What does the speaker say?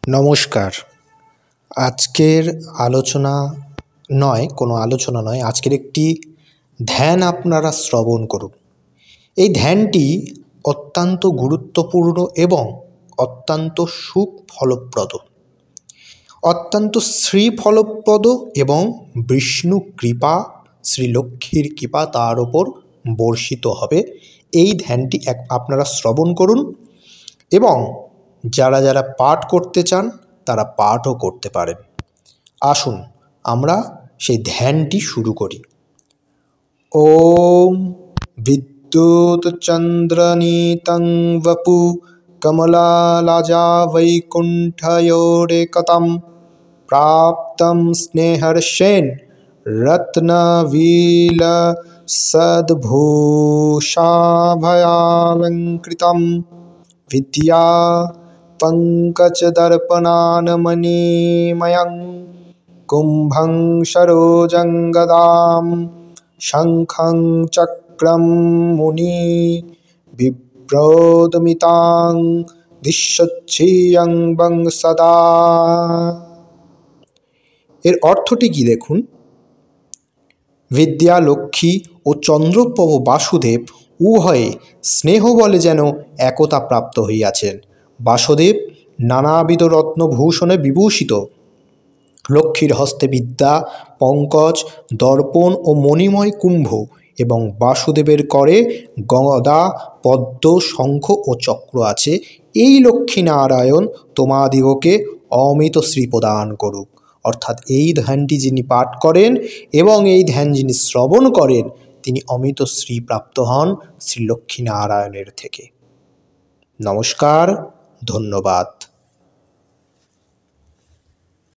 নমস্কার। আজকের আলোচনা আজকের একটি ধ্যান আপনারা শ্রবণ করুন। এই ধ্যানটি অত্যন্ত গুরুত্বপূর্ণ এবং অত্যন্ত সুফলপ্রদ, অত্যন্ত শ্রীফলপ্রদ এবং বিষ্ণু কৃপা, শ্রীলক্ষ্মীর কৃপা তার ওপর বর্ষিত হবে। এই ধ্যানটি আপনারা শ্রবণ করুন এবং যারা যারা পাঠ করতে চান তারা পাঠও করতে পারেন। আসুন আমরা সেই ধ্যানটি শুরু করি। ওম বিদ্যুৎ চন্দ্রনীতং বপু কমলালাজা বৈকুণ্ঠয়োরেকতম প্রাপ্তম স্নেহর্ষেণ রত্নবিলসদ্ভূষাভয়ালঙ্কৃতম विद्या पंकजदर्पणानमणिमयं कुम्भं सरोजं गदां शंखं चक्रं मुनि बिभ्रौदमितां दिश्यच्छियं बं सदा। এর অর্থটি কি দেখুন। বিদ্যা, লক্ষ্মী ও চন্দ্রপ্রভ বাসুদেব উভয়ে স্নেহ বলে যেন একতা প্রাপ্ত হইয়াছেন। বাসুদেব নানাবিধ রত্নভূষণে বিভূষিত, লক্ষ্মীর হস্তে বিদ্যা, পঙ্কজ, দর্পণ ও মণিময় কুম্ভ এবং বাসুদেবের করে গদা, পদ্ম, শঙ্খ ও চক্র আছে। এই লক্ষ্মীনারায়ণ তোমাদিগকে অমিত শ্রী প্রদান করুক। অর্থাৎ এই ধ্যানটি যিনি পাঠ করেন এবং এই ধ্যান যিনি শ্রবণ করেন তিনি অমিত শ্রী প্রাপ্ত হন শ্রী লক্ষ্মীনারায়ণের থেকে। নমস্কার, ধন্যবাদ।